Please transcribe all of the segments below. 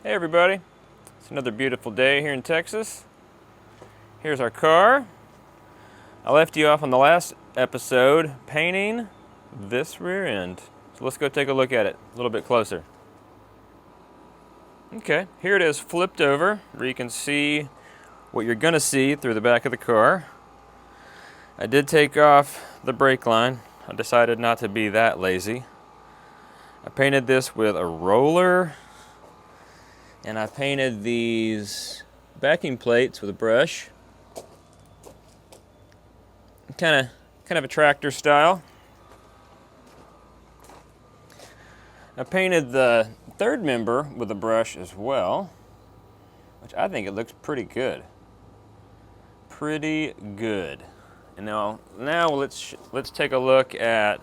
Hey everybody, it's another beautiful day here in Texas. Here's our car. I left you off on the last episode painting this rear end. So let's go take a look at it a little bit closer. Okay, here it is flipped over where you can see what you're gonna see through the back of the car. I did take off the brake line. I decided not to be that lazy. I painted this with a roller, and I painted these backing plates with a brush. Kind of a tractor style. I painted the third member with a brush as well, which I think it looks pretty good. Pretty good. And now let's take a look at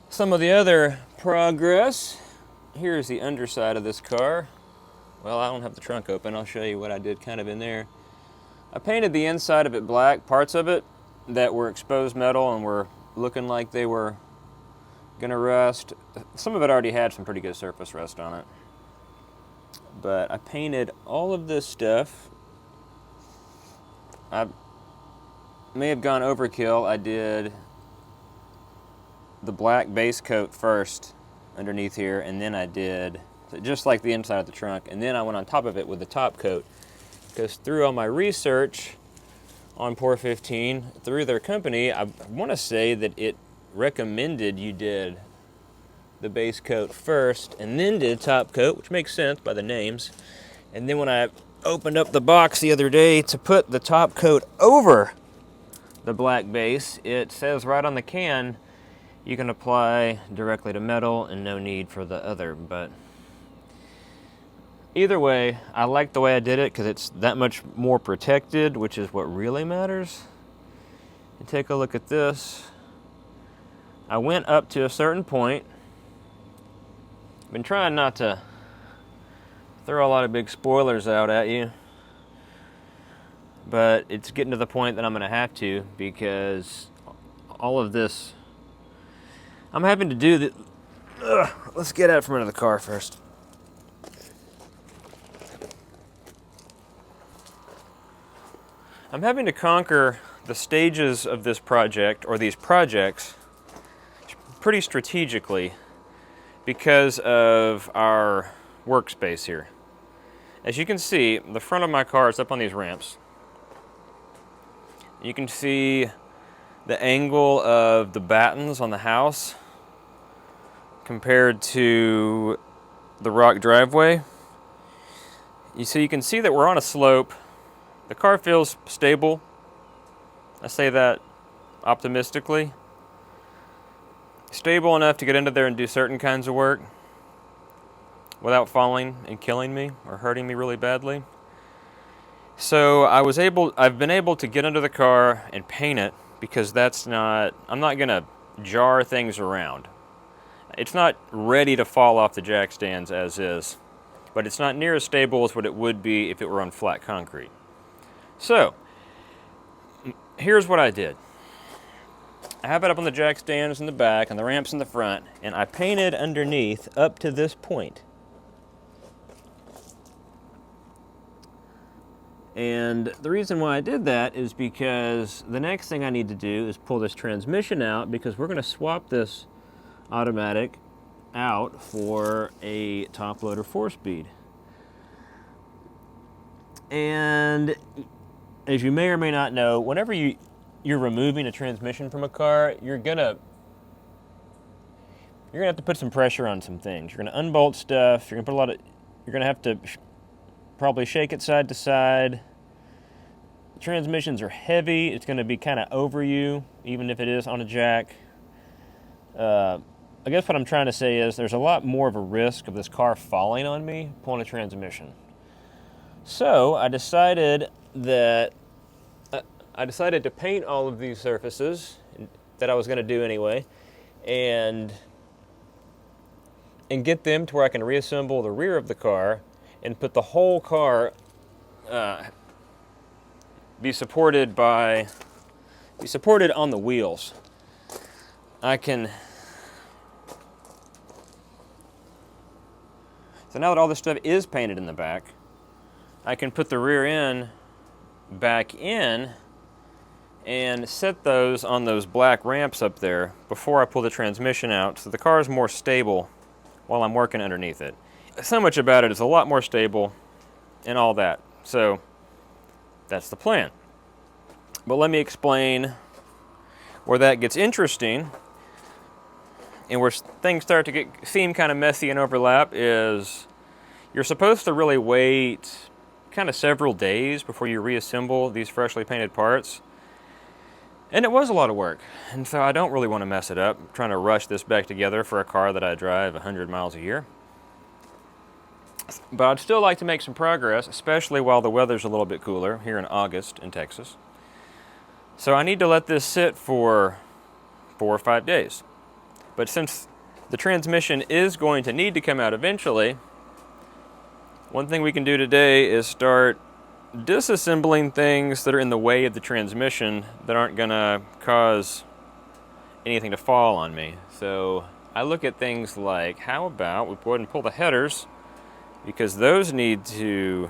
some of the other progress. Here's the underside of this car. Well, I don't have the trunk open. I'll show you what I did kind of in there. I painted the inside of it black, parts of it that were exposed metal and were looking like they were gonna rust. Some of it already had some pretty good surface rust on it. But I painted all of this stuff. I may have gone overkill. I did the black base coat first underneath here, and then I did just like the inside of the trunk, and then I went on top of it with the top coat, because through all my research on Pour 15 through their company, I want to say that it recommended you did the base coat first and then did top coat, which makes sense by the names. And then when I opened up the box the other day to put the top coat over the black base, it says right on the can you can apply directly to metal and no need for the other. But either way, I like the way I did it because it's that much more protected, which is what really matters. And take a look at this. I went up to a certain point. I've been trying not to throw a lot of big spoilers out at you, but it's getting to the point that I'm gonna have to, because all of this I'm having to do that. Let's get out from under the car first. I'm having to conquer the stages of this project, or these projects, pretty strategically because of our workspace here. As you can see, the front of my car is up on these ramps. You can see the angle of the battens on the house compared to the rock driveway. You can see that we're on a slope. The car feels stable. I say that optimistically. Stable enough to get into there and do certain kinds of work without falling and killing me or hurting me really badly. So I've been able to get under the car and paint it, because I'm not gonna jar things around. It's not ready to fall off the jack stands as is, but it's not near as stable as what it would be if it were on flat concrete. So, here's what I did. I have it up on the jack stands in the back and the ramps in the front, and I painted underneath up to this point. And the reason why I did that is because the next thing I need to do is pull this transmission out, because we're going to swap this automatic out for a top loader 4-speed. And as you may or may not know, whenever you're removing a transmission from a car, you're gonna have to put some pressure on some things. You're gonna unbolt stuff. You're gonna have to probably shake it side to side. The transmissions are heavy. It's gonna be kind of over you, even if it is on a jack. I guess what I'm trying to say is there's a lot more of a risk of this car falling on me pulling a transmission. So I decided to paint all of these surfaces that I was going to do anyway, and get them to where I can reassemble the rear of the car and put the whole car be supported on the wheels. So now that all this stuff is painted in the back, I can put the rear end back in and set those on those black ramps up there before I pull the transmission out, so the car is more stable while I'm working underneath it. So much about it is a lot more stable and all that. So that's the plan. But let me explain where that gets interesting and where things start to seem kind of messy and overlap is you're supposed to really wait kind of several days before you reassemble these freshly painted parts. And it was a lot of work, and so I don't really want to mess it up. I'm trying to rush this back together for a car that I drive 100 miles a year. But I'd still like to make some progress, especially while the weather's a little bit cooler here in August in Texas. So I need to let this sit for 4 or 5 days. But since the transmission is going to need to come out eventually, one thing we can do today is start disassembling things that are in the way of the transmission that aren't gonna cause anything to fall on me. So I look at things like, how about we go ahead and pull the headers, because those need to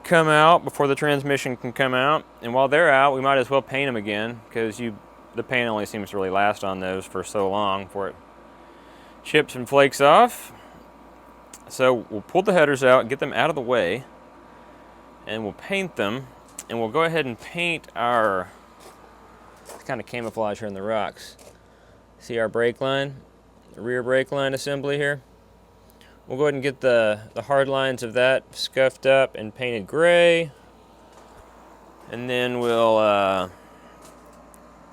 come out before the transmission can come out. And while they're out, we might as well paint them again, because the paint only seems to really last on those for so long before it chips and flakes off. So we'll pull the headers out, get them out of the way, and we'll paint them, and we'll go ahead and paint our kind of camouflage here in the rocks. See our brake line, the rear brake line assembly here? We'll go ahead and get the hard lines of that scuffed up and painted gray, and then we'll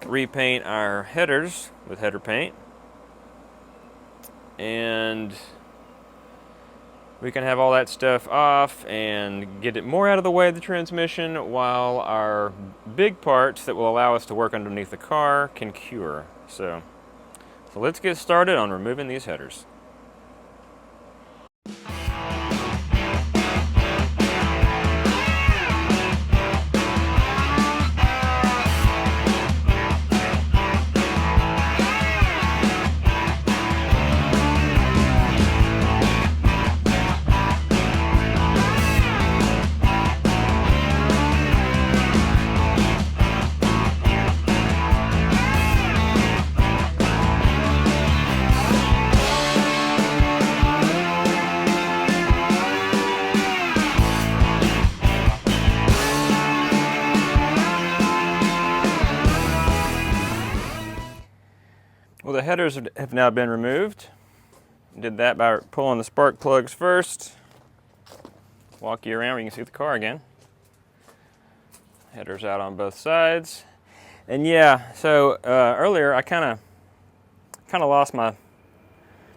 repaint our headers with header paint, and we can have all that stuff off and get it more out of the way of the transmission while our big parts that will allow us to work underneath the car can cure. So let's get started on removing these headers. Well, the headers have now been removed. Did that by pulling the spark plugs first. Walk you around where you can see the car again. Headers out on both sides. And yeah, so earlier I kind of lost my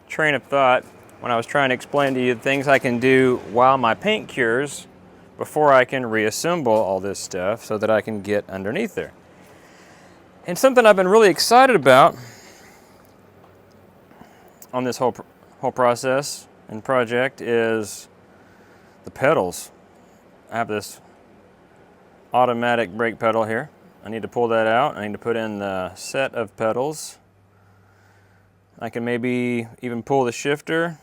train of thought when I was trying to explain to you the things I can do while my paint cures before I can reassemble all this stuff so that I can get underneath there. And something I've been really excited about on this whole process and project is the pedals. I have this automatic brake pedal here. I need to pull that out. I need to put in the set of pedals. I can maybe even pull the shifter,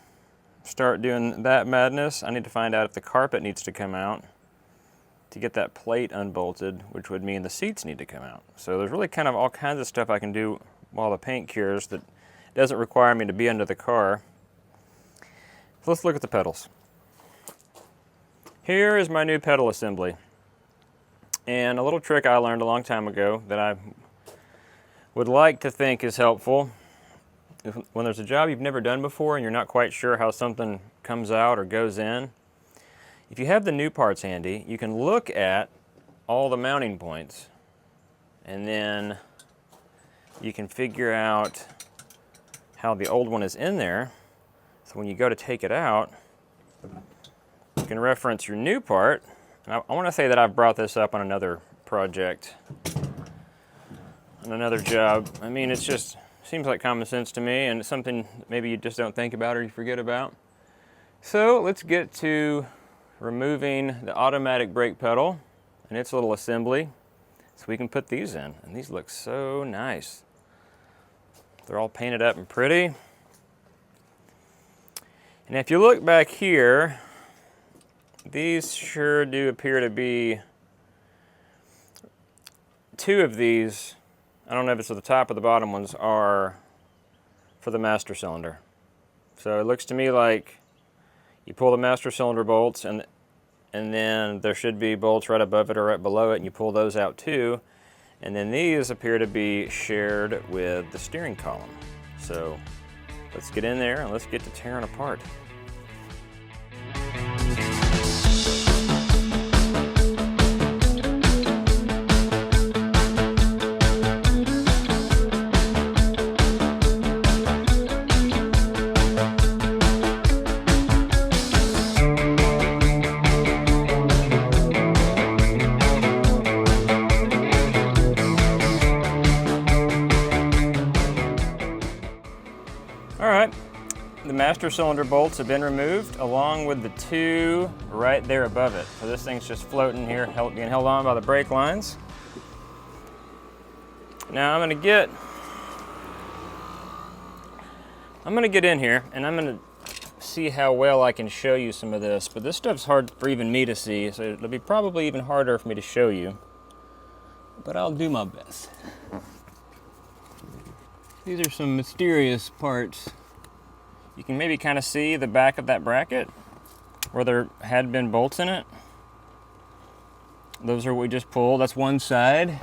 start doing that madness. I need to find out if the carpet needs to come out to get that plate unbolted, which would mean the seats need to come out. So there's really kind of all kinds of stuff I can do while the paint cures that doesn't require me to be under the car. So let's look at the pedals. Here is my new pedal assembly. And a little trick I learned a long time ago that I would like to think is helpful. When there's a job you've never done before and you're not quite sure how something comes out or goes in, if you have the new parts handy, you can look at all the mounting points, and then you can figure out how the old one is in there. So when you go to take it out, you can reference your new part. And I want to say that I've brought this up on another project, on another job. I mean, it's just seems like common sense to me, and it's something maybe you just don't think about or you forget about. So let's get to removing the automatic brake pedal and its little assembly so we can put these in. And these look so nice. They're all painted up and pretty. And if you look back here, these sure do appear to be, two of these, I don't know if it's at the top or the bottom ones, are for the master cylinder. So it looks to me like you pull the master cylinder bolts, and then there should be bolts right above it or right below it, and you pull those out too. And then these appear to be shared with the steering column. So let's get in there and let's get to tearing apart. All right, the master cylinder bolts have been removed along with the two right there above it. So this thing's just floating here, being held on by the brake lines. Now I'm gonna get in here and I'm gonna see how well I can show you some of this, but this stuff's hard for even me to see, so it'll be probably even harder for me to show you, but I'll do my best. These are some mysterious parts. You can maybe kind of see the back of that bracket where there had been bolts in it. Those are what we just pulled. That's one side.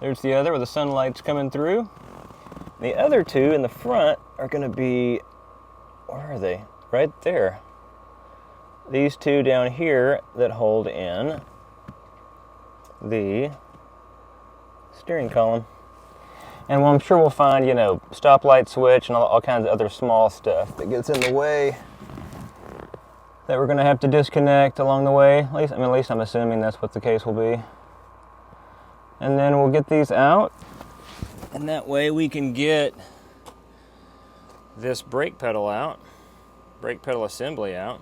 There's the other where the sunlight's coming through. The other two in the front are going to be, where are they? Right there. These two down here that hold in the steering column. And well, I'm sure we'll find, you know, stoplight switch and all kinds of other small stuff that gets in the way that we're going to have to disconnect along the way. At least I'm assuming that's what the case will be. And then we'll get these out, and that way we can get this brake pedal out, brake pedal assembly out.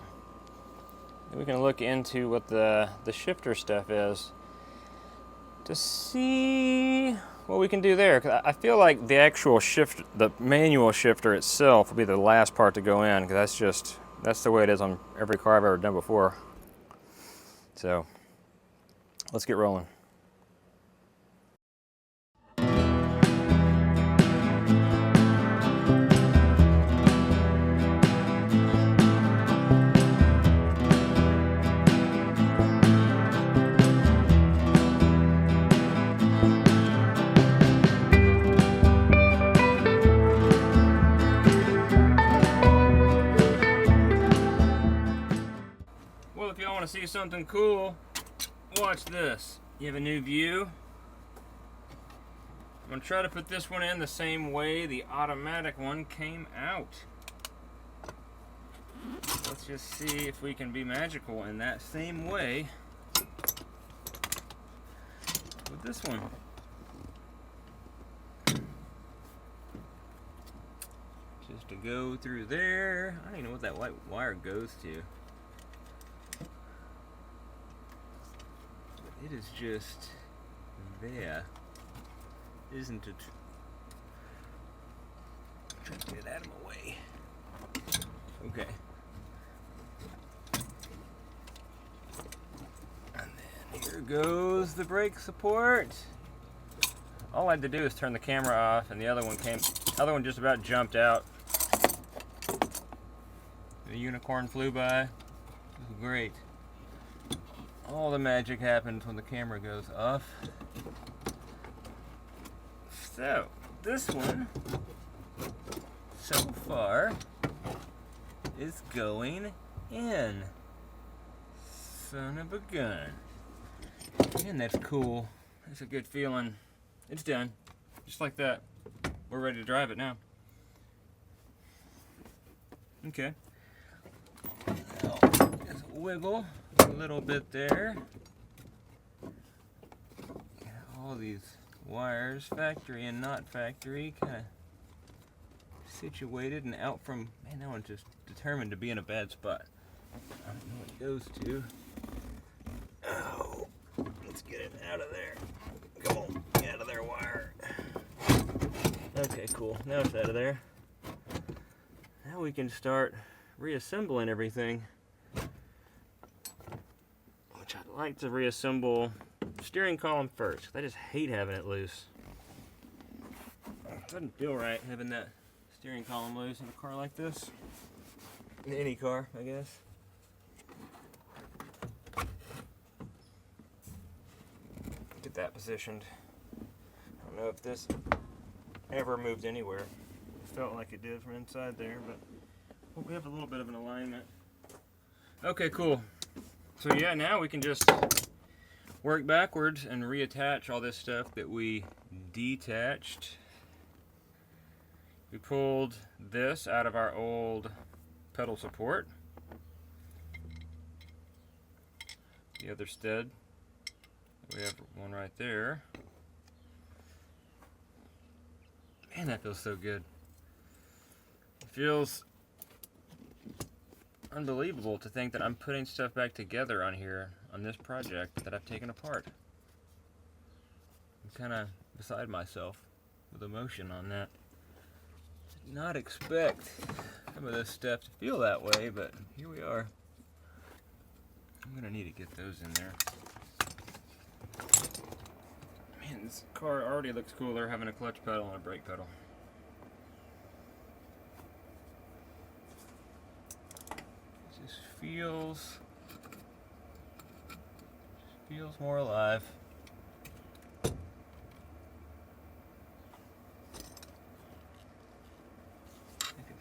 And we can look into what the shifter stuff is to see what we can do there. 'Cause I feel like the actual shift, the manual shifter itself will be the last part to go in, because that's the way it is on every car I've ever done before. So let's get rolling. Well, if y'all want to see something cool, watch this. You have a new view. I'm going to try to put this one in the same way the automatic one came out. Let's just see if we can be magical in that same way with this one. Just to go through there. I don't even know what that white wire goes to. It is just there, isn't it? Try to get it out of my way. Okay. And then here goes the brake support. All I had to do is turn the camera off, and the other one just about jumped out. The unicorn flew by. It was great. All the magic happens when the camera goes off. So, this one, so far, is going in. Son of a gun. Man, that's cool. That's a good feeling. It's done. Just like that. We're ready to drive it now. Okay. Now, just wiggle a little bit there. All these wires, factory and not factory, kind of situated and out from, man, that one's just determined to be in a bad spot. I don't know what it goes to. Oh, let's get it out of there. Come on, get out of there, wire. Okay, cool. Now it's out of there. Now we can start reassembling everything, which I'd like to reassemble the steering column first. I just hate having it loose. It doesn't feel right having that steering column loose in a car like this. In any car, I guess. Get that positioned. I don't know if this ever moved anywhere. It felt like it did from inside there, but we have a little bit of an alignment. Okay, cool. So yeah, now we can just work backwards and reattach all this stuff that we detached. We pulled this out of our old pedal support. The other stud, we have one right there. Man, that feels so good. It feels unbelievable to think that I'm putting stuff back together on here, on this project that I've taken apart. I'm kind of beside myself with emotion on that. Did not expect some of this stuff to feel that way, but here we are. I'm gonna need to get those in there. Man, this car already looks cooler having a clutch pedal and a brake pedal. It just feels more alive.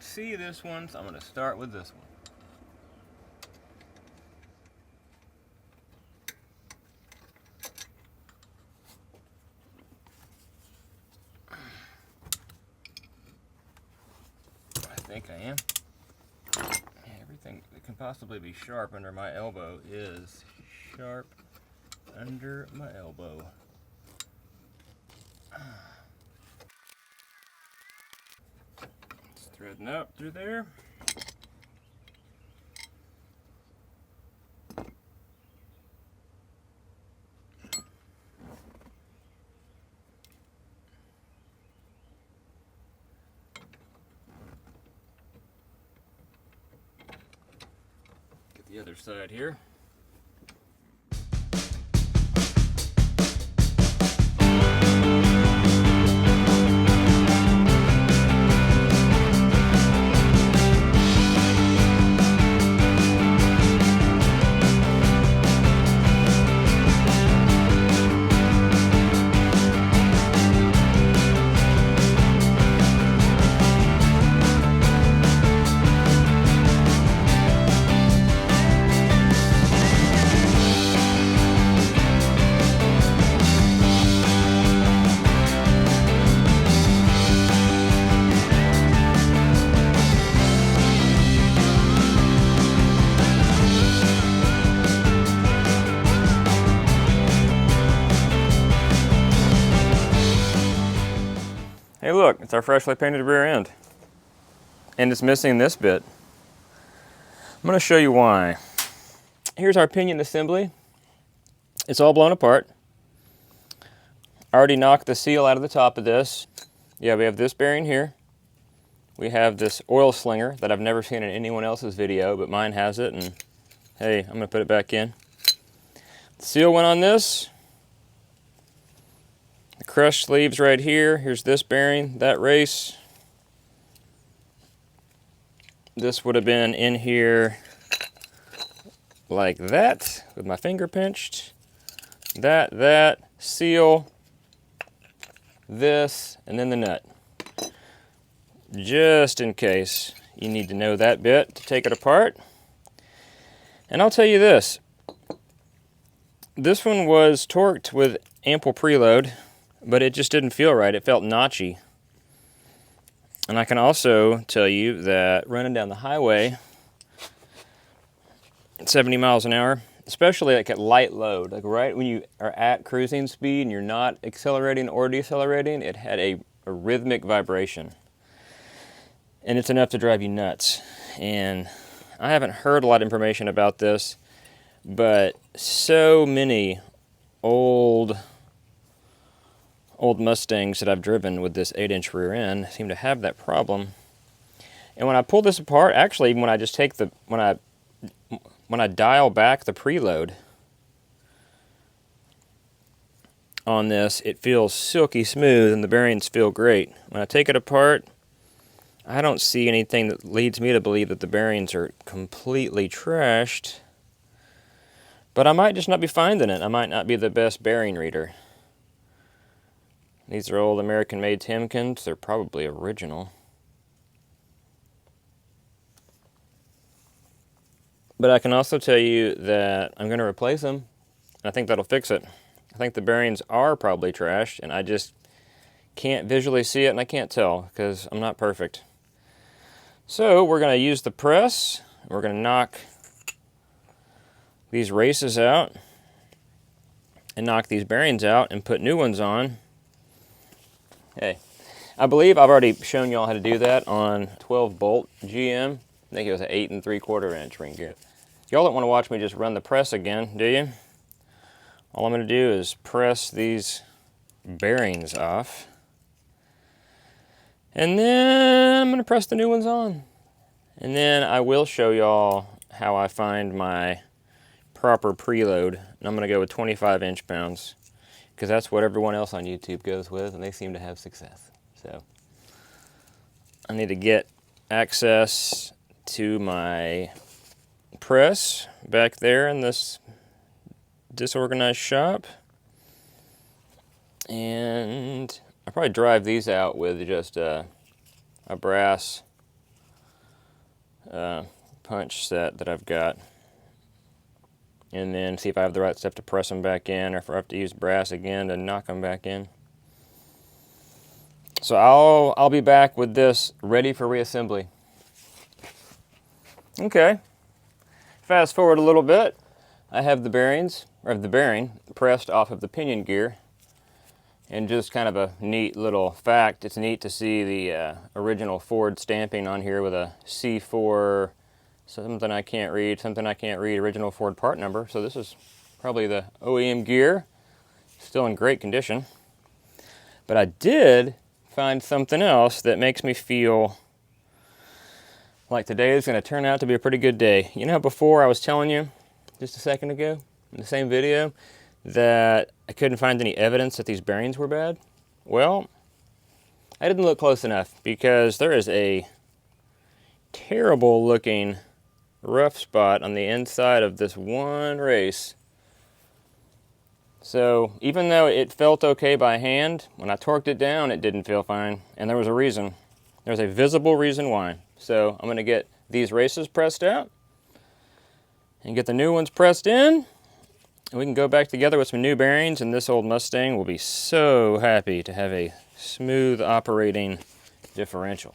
See this one, so I'm going to start with this one. I think I am. Everything that can possibly be sharp under my elbow is sharp under my elbow. Threading up through there. Get the other side here. Hey look, it's our freshly painted rear end. And it's missing this bit. I'm going to show you why. Here's our pinion assembly. It's all blown apart. I already knocked the seal out of the top of this. Yeah, we have this bearing here. We have this oil slinger that I've never seen in anyone else's video, but mine has it, and hey, I'm going to put it back in. The seal went on this. The crushed sleeves right here. Here's this bearing, that race. This would have been in here like that, with my finger pinched. That, seal, this, and then the nut. Just in case you need to know that bit to take it apart. And I'll tell you this. This one was torqued with ample preload, but it just didn't feel right. It felt notchy. And I can also tell you that running down the highway at 70 miles an hour, especially like at light load, like right when you are at cruising speed and you're not accelerating or decelerating, it had a rhythmic vibration. And it's enough to drive you nuts. And I haven't heard a lot of information about this, but so many old Mustangs that I've driven with this 8-inch rear end seem to have that problem. And when I pull this apart, actually, when I just take the, when I dial back the preload on this, it feels silky smooth and the bearings feel great. When I take it apart, I don't see anything that leads me to believe that the bearings are completely trashed. But I might just not be finding it. I might not be the best bearing reader. These are old American-made Timkins. They're probably original. But I can also tell you that I'm going to replace them. I think that'll fix it. I think the bearings are probably trashed, and I just can't visually see it, and I can't tell because I'm not perfect. So we're going to use the press. We're going to knock these races out and knock these bearings out and put new ones on. Hey, I believe I've already shown y'all how to do that on 12 bolt GM. I think it was an 8 3/4 inch ring gear. Y'all don't want to watch me just run the press again, do you? All I'm going to do is press these bearings off. And then I'm going to press the new ones on. And then I will show y'all how I find my proper preload. And I'm going to go with 25 inch-pounds because that's what everyone else on YouTube goes with, and they seem to have success. So I need to get access to my press back there in this disorganized shop. And I'll probably drive these out with just a brass punch set that I've got, and then see if I have the right stuff to press them back in, or if I have to use brass again to knock them back in. So I'll be back with this ready for reassembly. Okay, fast forward a little bit. I have the bearings, or the bearing, pressed off of the pinion gear. And just kind of a neat little fact, it's neat to see the original Ford stamping on here with a C4, something I can't read, original Ford part number. So this is probably the OEM gear, still in great condition. But I did find something else that makes me feel like today is going to turn out to be a pretty good day. You know, before I was telling you just a second ago in the same video that I couldn't find any evidence that these bearings were bad? Well, I didn't look close enough because there is a terrible looking rough spot on the inside of this one race. So even though it felt okay by hand, when I torqued it down it didn't feel fine, and there was a reason. There's a visible reason why. So I'm going to get these races pressed out and get the new ones pressed in. And we can go back together with some new bearings, and this old Mustang will be so happy to have a smooth operating differential.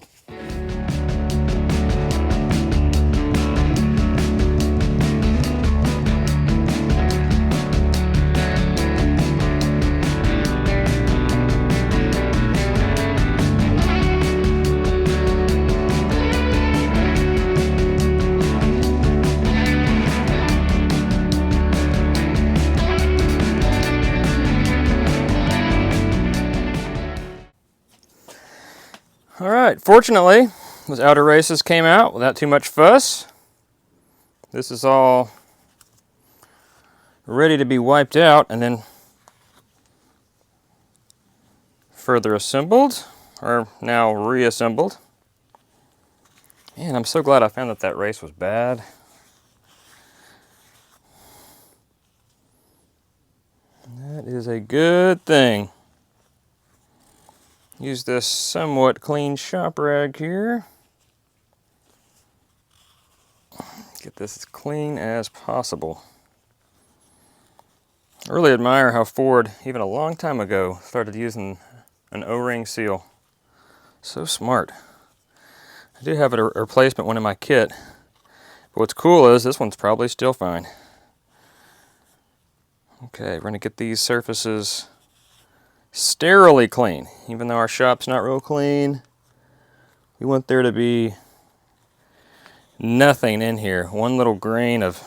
All right, fortunately, those outer races came out without too much fuss. This is all ready to be wiped out and then further assembled, or now reassembled. Man, I'm so glad I found that race was bad. That is a good thing. Use this somewhat clean shop rag here. Get this as clean as possible. I really admire how Ford, even a long time ago, started using an O-ring seal. So smart. I do have a replacement one in my kit, but what's cool is this one's probably still fine. Okay, we're going to get these surfaces sterilely clean. Even though our shop's not real clean, we want there to be nothing in here. One little grain of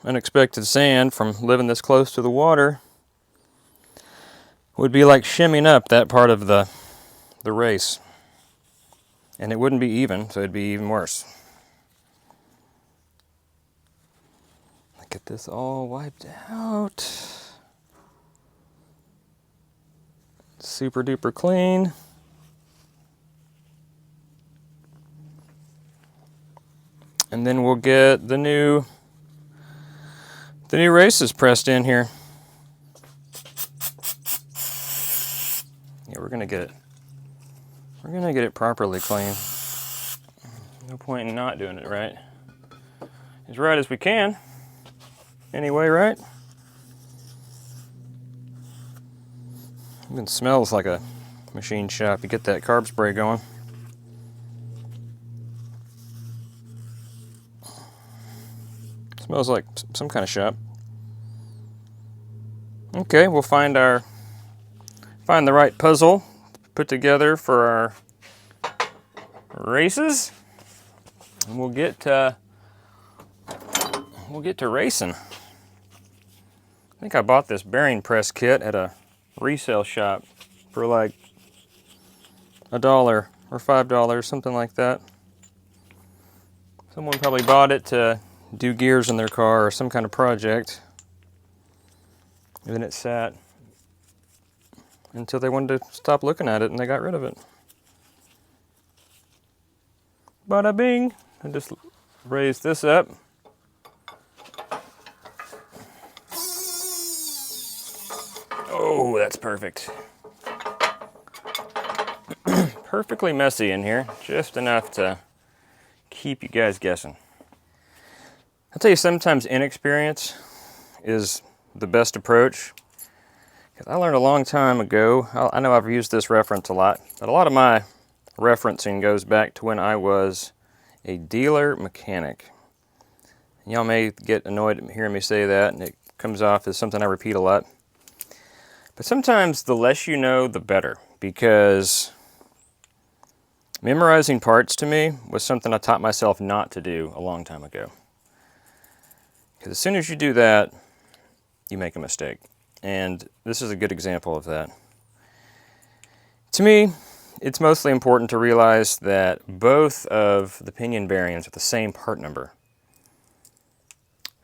unexpected sand from living this close to the water would be like shimming up that part of the race. and it wouldn't be even, so it'd be even worse. Get this all wiped out. Super duper clean. And then we'll get the new races pressed in here. Yeah, we're gonna get it properly clean. No point in not doing it right. As right as we can. Anyway, right? Even smells like a machine shop. You get that carb spray going. Smells like some kind of shop. Okay, we'll find the right puzzle to put together for our races, and we'll get to racing. I think I bought this bearing press kit at a resale shop for like $1 or $5, something like that. Someone probably bought it to do gears in their car or some kind of project. And then it sat until they wanted to stop looking at it and they got rid of it. Bada bing! I just raised this up. Oh, that's perfect. Perfectly messy in here, just enough to keep you guys guessing. I'll tell you, sometimes inexperience is the best approach. Because I learned a long time ago, I know I've used this reference a lot, but a lot of my referencing goes back to when I was a dealer mechanic. Y'all may get annoyed at hearing me say that, and it comes off as something I repeat a lot. But sometimes the less you know, the better, because memorizing parts to me was something I taught myself not to do a long time ago. Because as soon as you do that, you make a mistake. And this is a good example of that. To me, it's mostly important to realize that both of the pinion bearings are the same part number,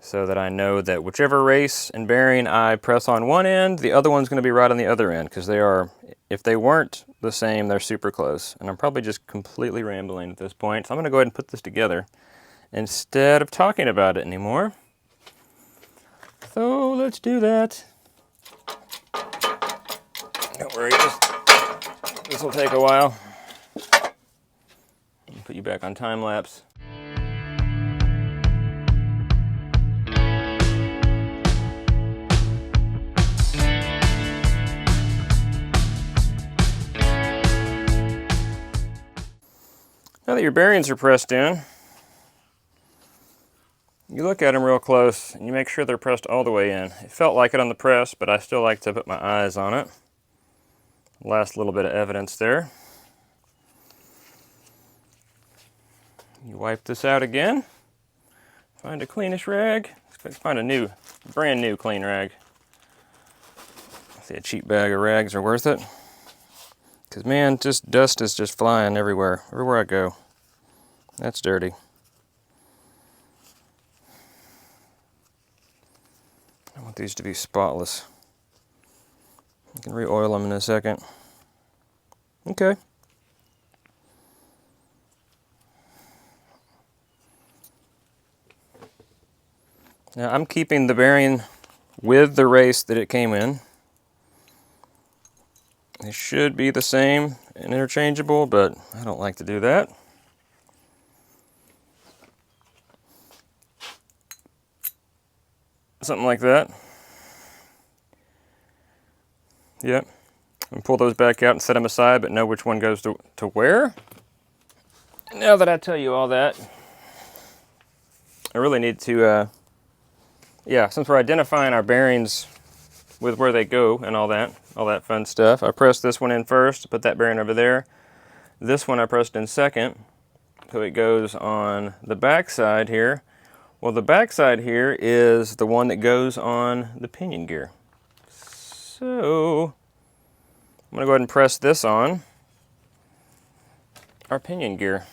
so that I know that whichever race and bearing I press on one end, the other one's going to be right on the other end, because they are, if they weren't the same, they're super close. And I'm probably just completely rambling at this point, so I'm going to go ahead and put this together instead of talking about it anymore. So let's do that. Don't worry, this will take a while. I'll put you back on time lapse. Now that your bearings are pressed in, you look at them real close and you make sure they're pressed all the way in. It felt like it on the press, but I still like to put my eyes on it. Last little bit of evidence there. You wipe this out again. Find a cleanish rag. Let's find a brand new clean rag. I see a cheap bag of rags are worth it. Because man, just dust is just flying everywhere I go. That's dirty. I want these to be spotless. You can re-oil them in a second. Okay. Now I'm keeping the bearing with the race that it came in. They should be the same and interchangeable, but I don't like to do that. Something like that. Yep. And pull those back out and set them aside, but know which one goes to where. Now that I tell you all that, I really need to, since we're identifying our bearings with where they go and all that fun stuff, I pressed this one in first, put that bearing over there. This one I pressed in second, so it goes on the back side here. Well, the back side here is the one that goes on the pinion gear. So I'm going to go ahead and press this on our pinion gear.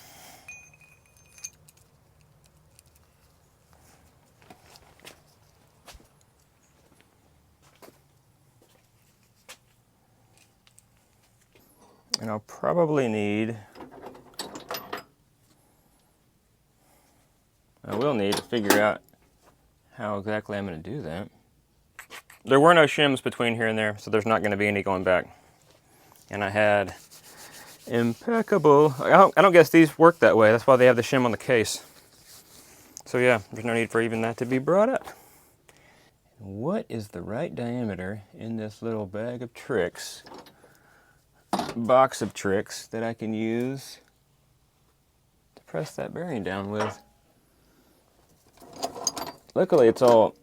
And I'll probably I will need to figure out how exactly I'm going to do that. There were no shims between here and there, so there's not going to be any going back. And I had impeccable, I don't guess these work that way. That's why they have the shim on the case. So yeah, there's no need for even that to be brought up. What is the right diameter in this little bag of tricks, box of tricks, that I can use to press that bearing down with? Luckily it's all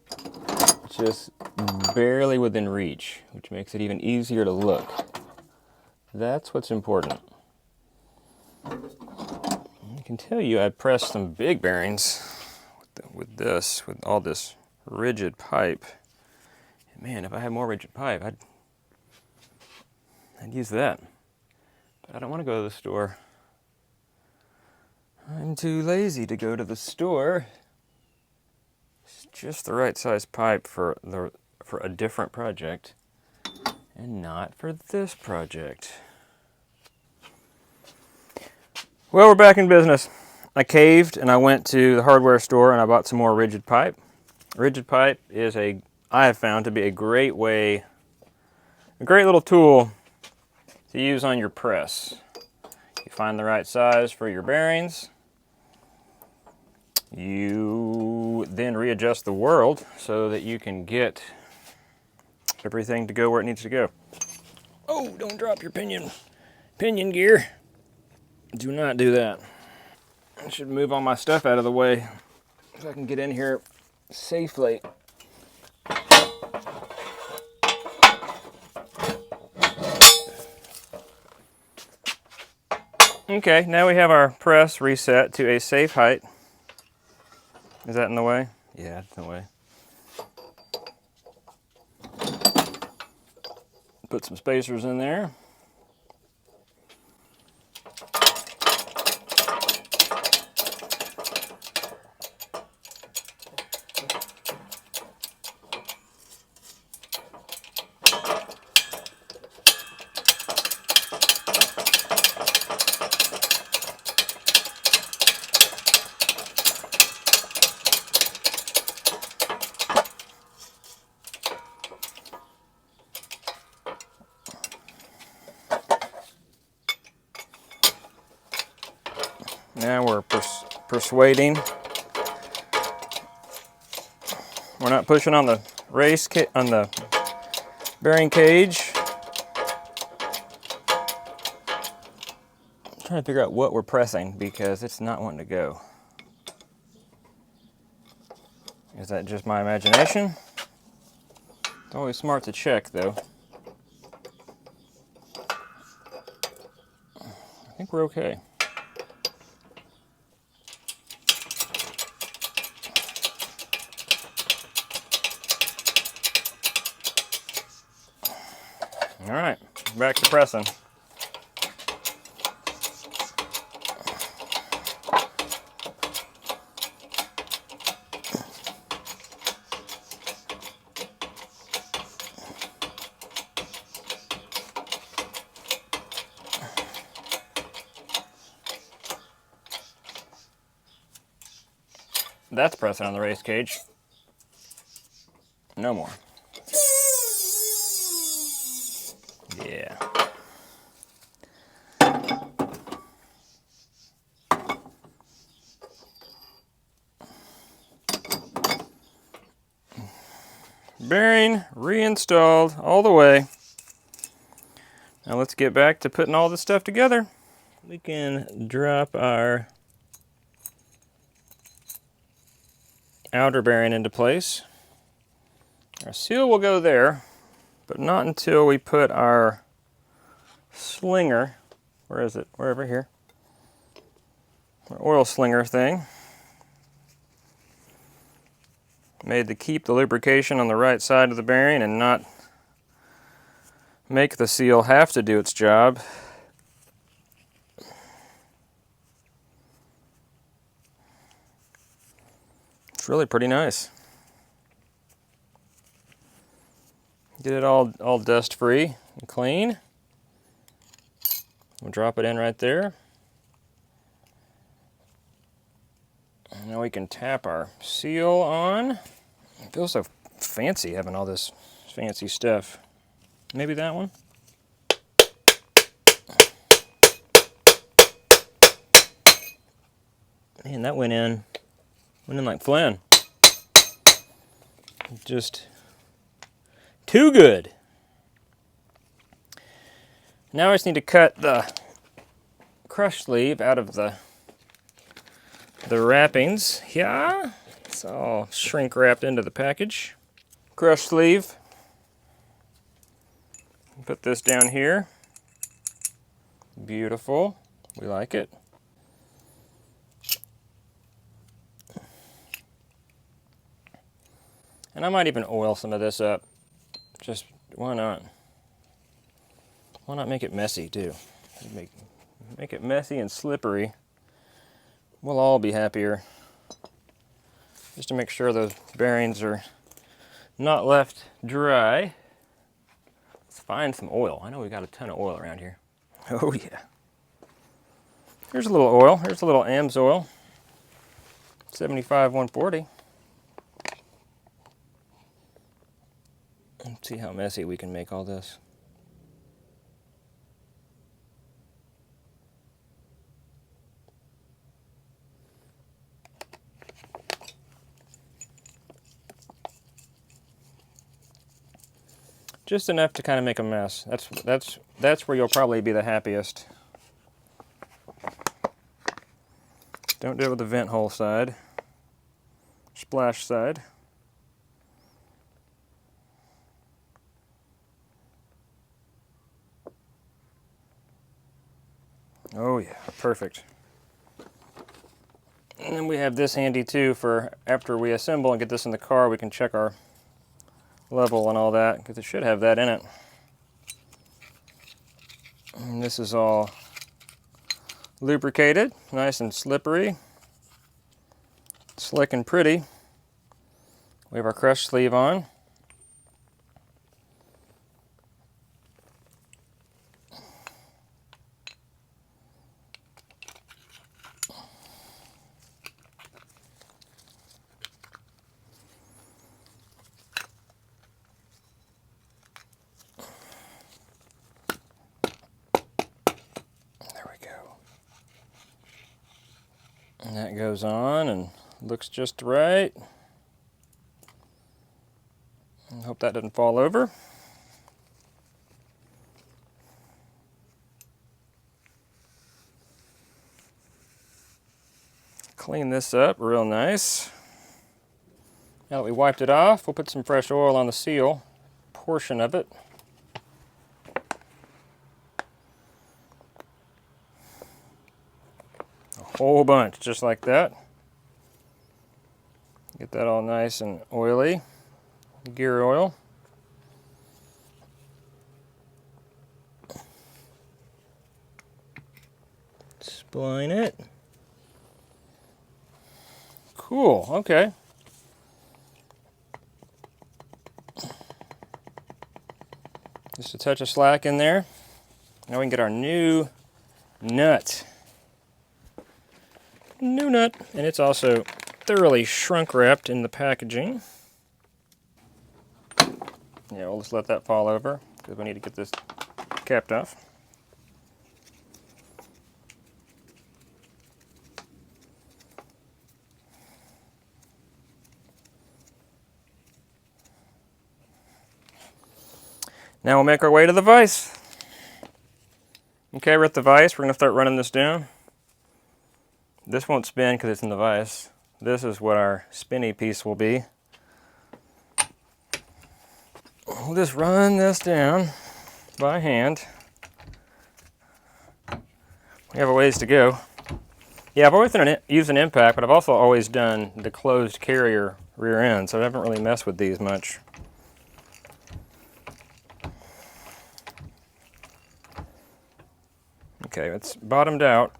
just barely within reach, which makes it even easier to look. That's what's important. I can tell you I pressed some big bearings with all this rigid pipe. Man, if I had more rigid pipe, I'd use that. But I don't want to go to the store. I'm too lazy to go to the store. It's just the right size pipe for a different project, and not for this project. Well, we're back in business. I caved and I went to the hardware store and I bought some more rigid pipe. Rigid pipe is I have found to be a great little tool to use on your press. You find the right size for your bearings. You then readjust the world so that you can get everything to go where it needs to go. Oh, don't drop your pinion gear. Do not do that. I should move all my stuff out of the way so I can get in here safely. Okay, now we have our press reset to a safe height. Is that in the way? Yeah, it's in the way. Put some spacers in there. Now we're persuading. We're not pushing on the on the bearing cage. I'm trying to figure out what we're pressing because it's not wanting to go. Is that just my imagination? It's always smart to check, though. I think we're okay. All right, back to pressing. That's pressing on the race cage. No more. Yeah. Bearing reinstalled all the way. Now let's get back to putting all this stuff together. We can drop our outer bearing into place. Our seal will go there, but not until we put our slinger, where is it? We're over here. Our oil slinger thing. Made to keep the lubrication on the right side of the bearing and not make the seal have to do its job. It's really pretty nice. Get it all dust free and clean. We'll drop it in right there. And now we can tap our seal on. It feels so fancy having all this fancy stuff. Maybe that one? Man, that went in like Flynn. Just too good. Now I just need to cut the crush sleeve out of the wrappings. Yeah, it's all shrink wrapped into the package. Crush sleeve. Put this down here. Beautiful. We like it. And I might even oil some of this up. Just, why not? Why not make it messy too? Make it messy and slippery. We'll all be happier. Just to make sure those bearings are not left dry. Let's find some oil. I know we got a ton of oil around here. Oh yeah. Here's a little oil. Here's a little AMS oil. 75-140. Let's see how messy we can make all this. Just enough to kind of make a mess. That's where you'll probably be the happiest. Don't do it with the vent hole side. Splash side. Oh yeah, perfect. And then we have this handy too for after we assemble and get this in the car, we can check our level and all that, because it should have that in it. And this is all lubricated, nice and slippery, slick and pretty. We have our crush sleeve on. And that goes on and looks just right. I hope that doesn't fall over. Clean this up real nice. Now that we wiped it off, we'll put some fresh oil on the seal portion of it. A whole bunch, just like that. Get that all nice and oily. Gear oil. Spline it. Cool, okay. Just a touch of slack in there. Now we can get our new nut. New nut, and it's also thoroughly shrunk wrapped in the packaging. Yeah, we'll just let that fall over because we need to get this capped off. Now we'll make our way to the vise. Okay, we're at the vise. We're going to start running this down. This won't spin because it's in the vise. This is what our spinny piece will be. We'll just run this down by hand. We have a ways to go. Yeah, I've always used an impact, but I've also always done the closed carrier rear end, so I haven't really messed with these much. Okay, it's bottomed out,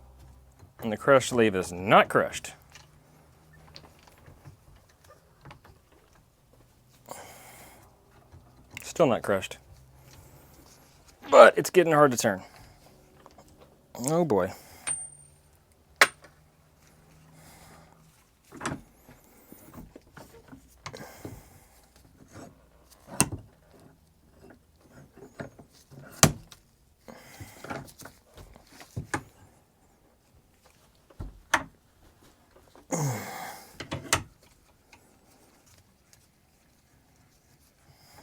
and the crush sleeve is not crushed. Still not crushed. But it's getting hard to turn. Oh boy.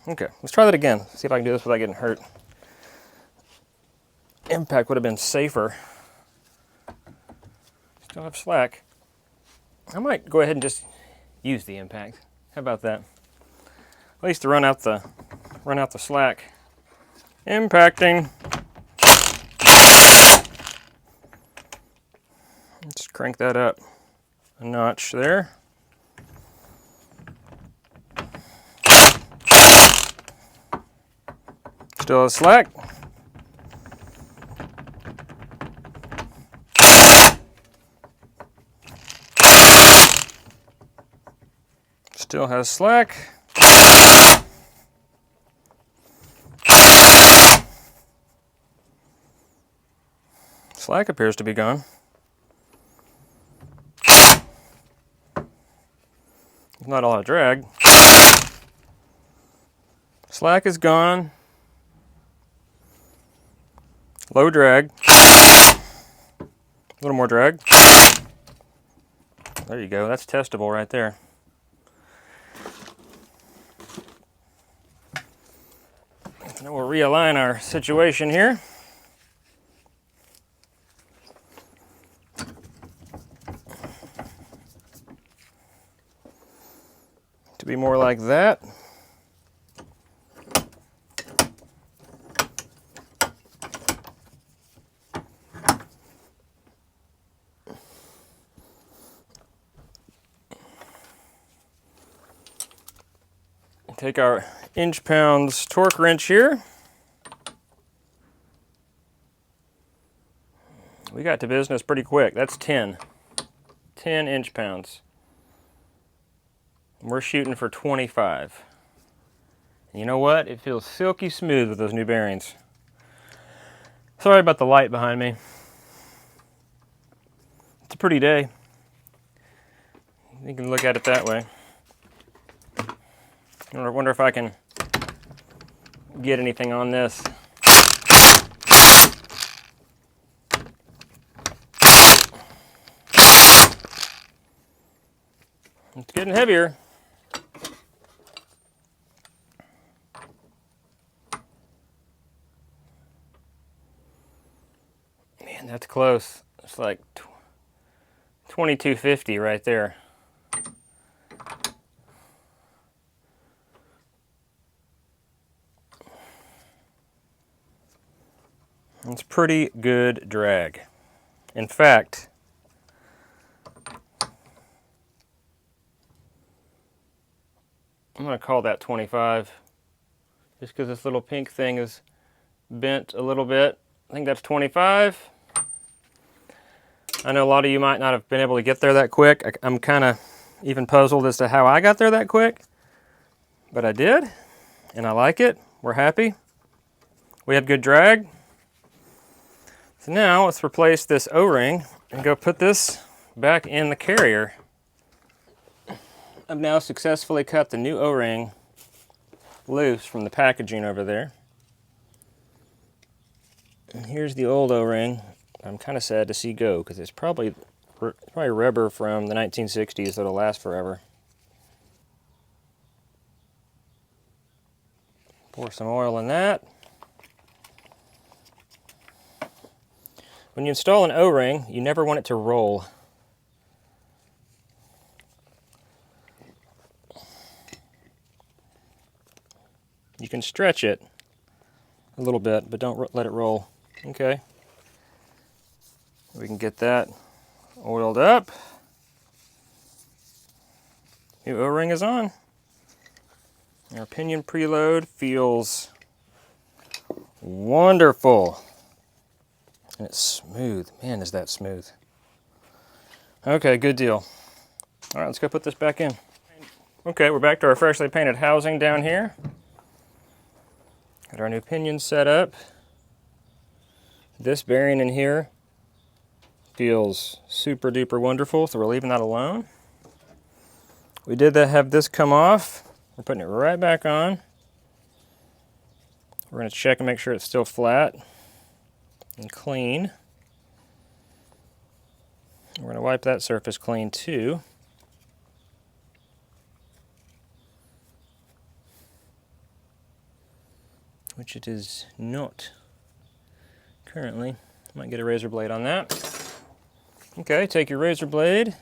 Okay, let's try that again. See if I can do this without getting hurt. Impact would have been safer. Still have slack. I might go ahead and just use the impact. How about that? At least to run out the slack. Impacting. Let's crank that up a notch there. Still has slack. Still has slack. Slack appears to be gone. Not a lot of drag. Slack is gone. Low drag. A little more drag. There you go. That's testable right there. Now we'll realign our situation here. To be more like that. Take our inch-pounds torque wrench here. We got to business pretty quick. That's 10 inch-pounds. We're shooting for 25. And you know what? It feels silky smooth with those new bearings. Sorry about the light behind me. It's a pretty day. You can look at it that way. I wonder if I can get anything on this. It's getting heavier. Man, that's close. It's like 2250 right there. It's pretty good drag. In fact, I'm going to call that 25 just because this little pink thing is bent a little bit. I think that's 25. I know a lot of you might not have been able to get there that quick. I'm kind of even puzzled as to how I got there that quick, but I did, and I like it. We're happy. We have good drag. So now let's replace this O-ring and go put this back in the carrier. I've now successfully cut the new O-ring loose from the packaging over there. And here's the old O-ring. I'm kind of sad to see go because it's probably rubber from the 1960s that'll last forever. Pour some oil in that. When you install an O-ring, you never want it to roll. You can stretch it a little bit, but don't let it roll. Okay. We can get that oiled up. New O-ring is on. Our pinion preload feels wonderful. And it's smooth. Man, is that smooth. Okay, good deal. All right, let's go put this back in. Okay, we're back to our freshly painted housing down here. Got our new pinion set up. This bearing in here feels super duper wonderful, so we're leaving that alone. We did have this come off. We're putting it right back on. We're going to check and make sure it's still flat and clean. We're going to wipe that surface clean too. Which it is not currently. Might get a razor blade on that. Okay, take your razor blade,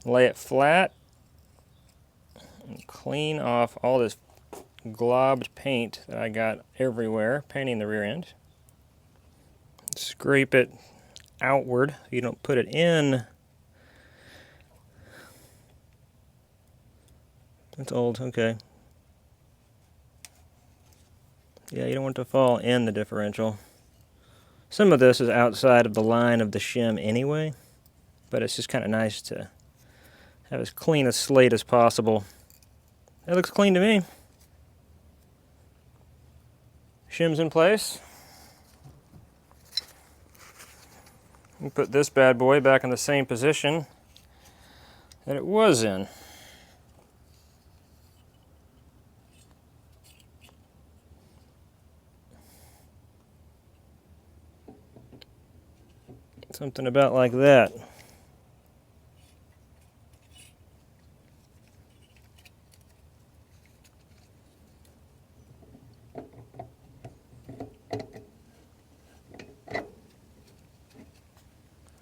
lay it flat, and clean off all this globbed paint that I got everywhere, painting the rear end. Scrape it outward. You don't put it in. That's old, okay. Yeah, you don't want it to fall in the differential. Some of this is outside of the line of the shim anyway, but it's just kind of nice to have as clean a slate as possible. That looks clean to me. Shim's in place. We put this bad boy back in the same position that it was in. Something about like that.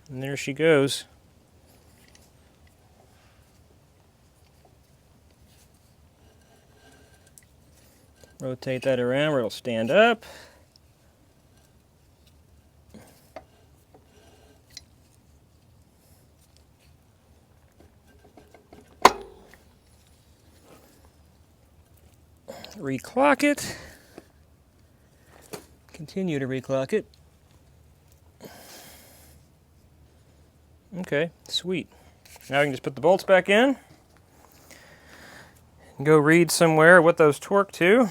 And there she goes. Rotate that around where it'll stand up. Reclock it. Continue to reclock it. Okay, sweet. Now we can just put the bolts back in and go read somewhere what those torque to.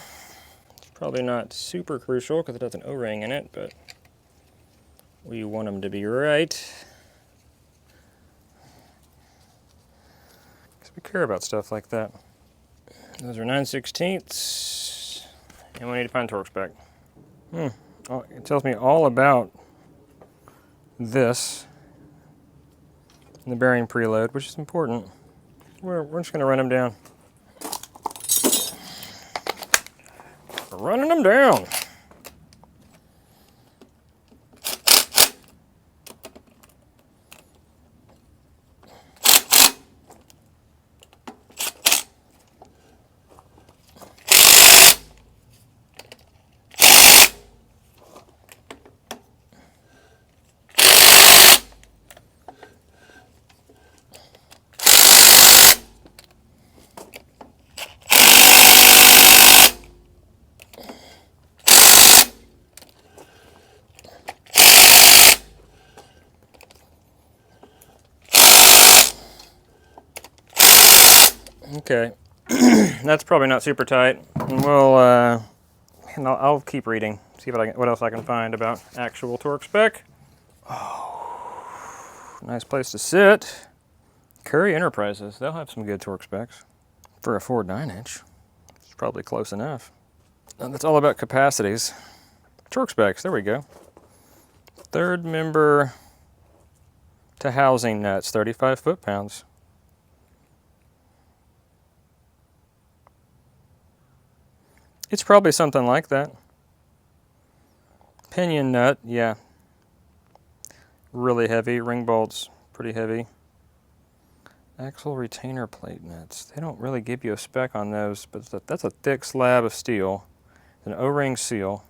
It's probably not super crucial because it has an O-ring in it, but we want them to be right. Because we care about stuff like that. Those are 9/16, and we need to find torque spec. Oh, it tells me all about this in the bearing preload, which is important. We're just going to run them down. We're running them down. Okay, that's probably not super tight. And I'll keep reading, see what else I can find about actual torque spec. Oh, nice place to sit. Curry Enterprises, they'll have some good torque specs. For a Ford 9-inch, it's probably close enough. And that's all about capacities. Torque specs, there we go. Third member to housing nuts, 35 foot-pounds. It's probably something like that. Pinion nut, yeah. Really heavy. Ring bolts, pretty heavy. Axle retainer plate nuts. They don't really give you a spec on those, but that's a thick slab of steel. An O-ring seal.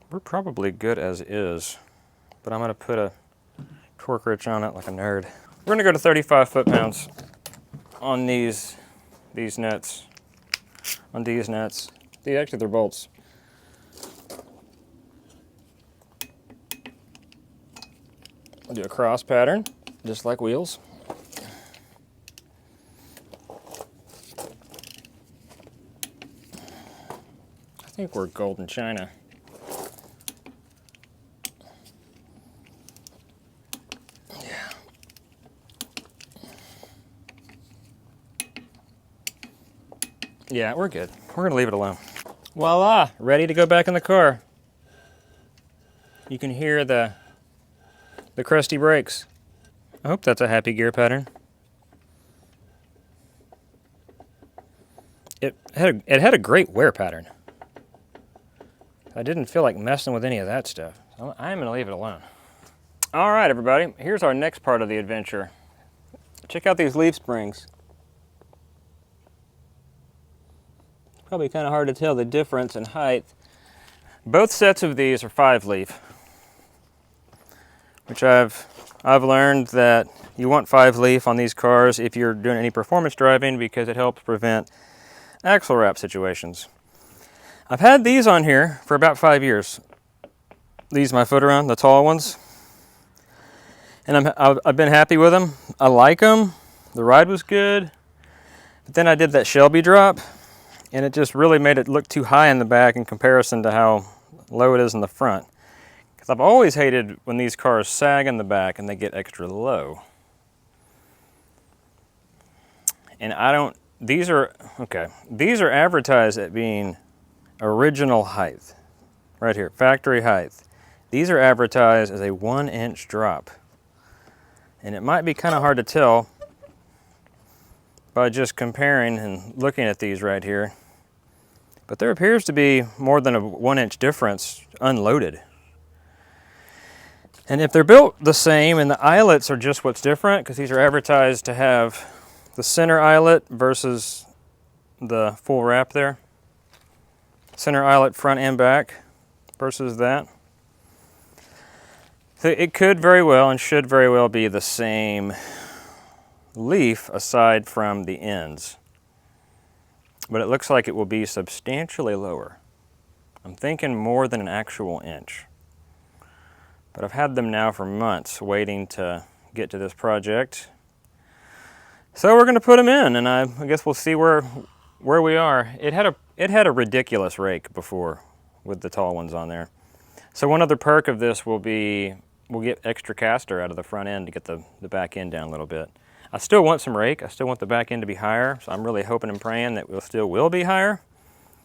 We're probably good as is, but I'm going to put a torque wrench on it like a nerd. We're going to go to 35 foot-pounds. On these nuts, actually they're bolts. I'll do a cross pattern, just like wheels. think we're golden china. Yeah. Yeah, we're good. We're gonna leave it alone. Voila, ready to go back in the car. You can hear the crusty brakes. I hope that's a happy gear pattern. It had a great wear pattern. I didn't feel like messing with any of that stuff. So I'm gonna leave it alone. All right, everybody, here's our next part of the adventure. Check out these leaf springs. Probably kind of hard to tell the difference in height. Both sets of these are 5-leaf, which I've learned that you want 5-leaf on these cars if you're doing any performance driving because it helps prevent axle wrap situations. I've had these on here for about 5 years. These my foot around, the tall ones. And I've been happy with them. I like them. The ride was good. But then I did that Shelby drop, and it just really made it look too high in the back in comparison to how low it is in the front. Because I've always hated when these cars sag in the back and they get extra low. And these are advertised at being original height. Right here, factory height. These are advertised as a 1-inch drop. And it might be kind of hard to tell by just comparing and looking at these right here. But there appears to be more than a 1-inch difference unloaded. And if they're built the same and the eyelets are just what's different, because these are advertised to have the center eyelet versus the full wrap there. Center eyelet front and back versus that. So it could very well and should very well be the same leaf aside from the ends. But it looks like it will be substantially lower. I'm thinking more than an actual inch. But I've had them now for months waiting to get to this project. So we're going to put them in, and I guess we'll see where we are. It had a ridiculous rake before with the tall ones on there. So one other perk of this will be we'll get extra caster out of the front end to get the back end down a little bit. I still want some rake. I still want the back end to be higher, so I'm really hoping and praying that it still will be higher.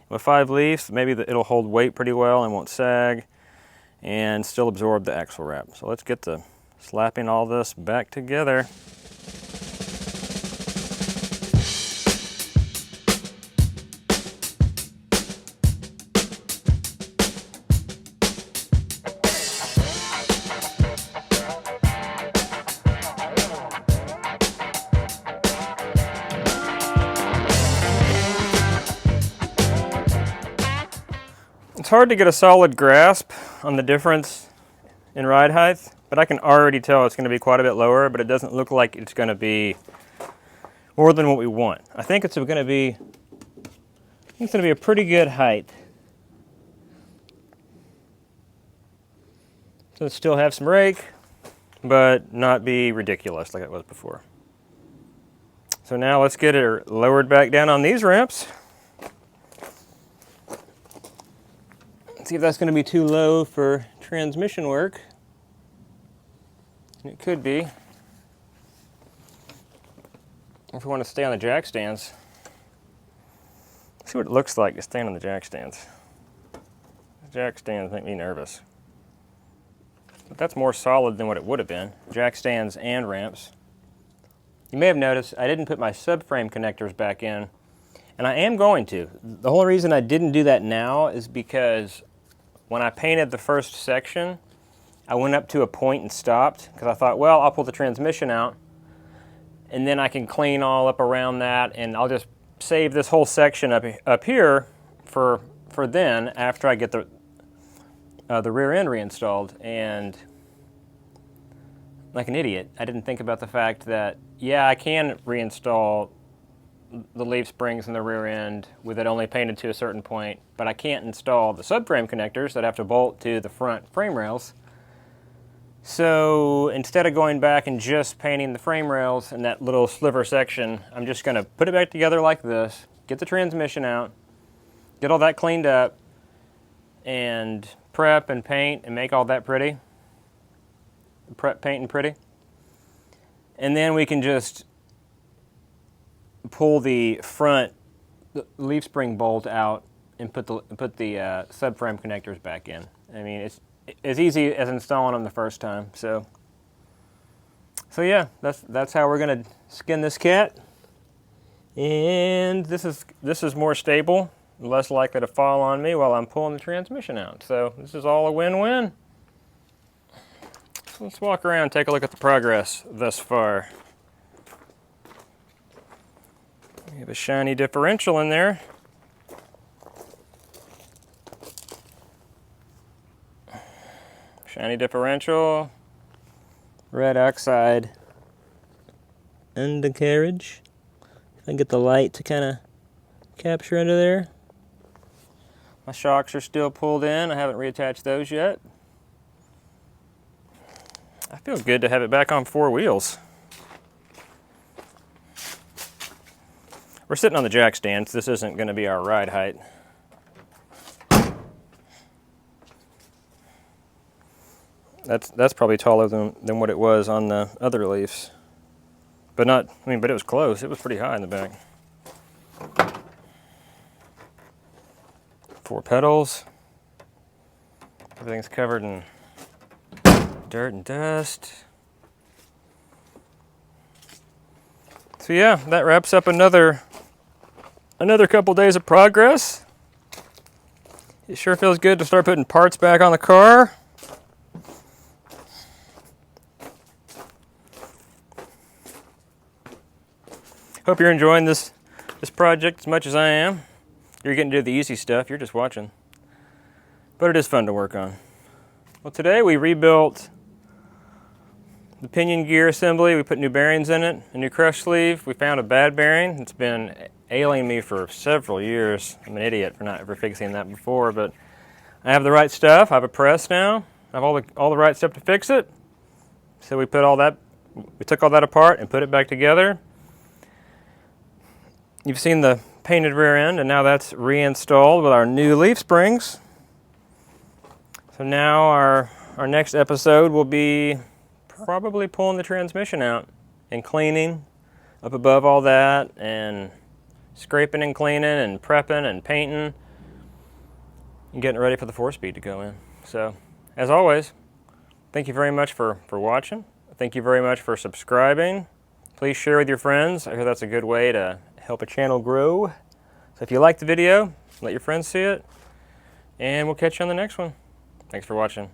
With 5 leaves, maybe it'll hold weight pretty well and won't sag and still absorb the axle wrap. So let's get to slapping all this back together. It's hard to get a solid grasp on the difference in ride height, but I can already tell it's going to be quite a bit lower, but it doesn't look like it's going to be more than what we want. I think it's going to be a pretty good height. So it'll still have some rake, but not be ridiculous like it was before. So now let's get it lowered back down on these ramps. See if that's going to be too low for transmission work. It could be. If we want to stay on the jack stands. See what it looks like to stand on the jack stands. The jack stands make me nervous. But that's more solid than what it would have been. Jack stands and ramps. You may have noticed I didn't put my subframe connectors back in, and I am going to. The whole reason I didn't do that now is because when I painted the first section, I went up to a point and stopped because I thought, well, I'll pull the transmission out and then I can clean all up around that, and I'll just save this whole section up here for then after I get the rear end reinstalled. And like an idiot, I didn't think about the fact that, yeah, I can reinstall the leaf springs in the rear end with it only painted to a certain point, but I can't install the subframe connectors that have to bolt to the front frame rails. So instead of going back and just painting the frame rails in that little sliver section, I'm just going to put it back together like this, get the transmission out, get all that cleaned up, and prep and paint and make all that pretty. Prep, paint, and pretty. And then we can just pull the front leaf spring bolt out and put the subframe connectors back in. I mean, it's as easy as installing them the first time. So yeah, that's how we're gonna skin this cat. And this is more stable, less likely to fall on me while I'm pulling the transmission out. So this is all a win-win. So let's walk around and take a look at the progress thus far. We have a shiny differential in there. Shiny differential, red oxide undercarriage. If I can get the light to kind of capture under there. My shocks are still pulled in. I haven't reattached those yet. I feel good to have it back on 4 wheels. We're sitting on the jack stand, so this isn't going to be our ride height. That's probably taller than what it was on the other Leafs. But not, I mean, but it was close. It was pretty high in the back. 4 pedals. Everything's covered in dirt and dust. So yeah, that wraps up another couple days of progress. It sure feels good to start putting parts back on the car. Hope you're enjoying this project as much as I am. You're getting to do the easy stuff, you're just watching. But it is fun to work on. Well, today we rebuilt the pinion gear assembly. We put new bearings in it, a new crush sleeve. We found a bad bearing. It's been ailing me for several years. I'm an idiot for not ever fixing that before, but I have the right stuff. I have a press now. I have all the right stuff to fix it. So we took all that apart and put it back together. You've seen the painted rear end, and now that's reinstalled with our new leaf springs. So now our next episode will be probably pulling the transmission out and cleaning up above all that, and scraping and cleaning and prepping and painting and getting ready for the 4-speed to go in. So, as always, thank you very much for watching. Thank you very much for subscribing. Please share with your friends. I hear that's a good way to help a channel grow. So if you like the video, let your friends see it, and we'll catch you on the next one. Thanks for watching.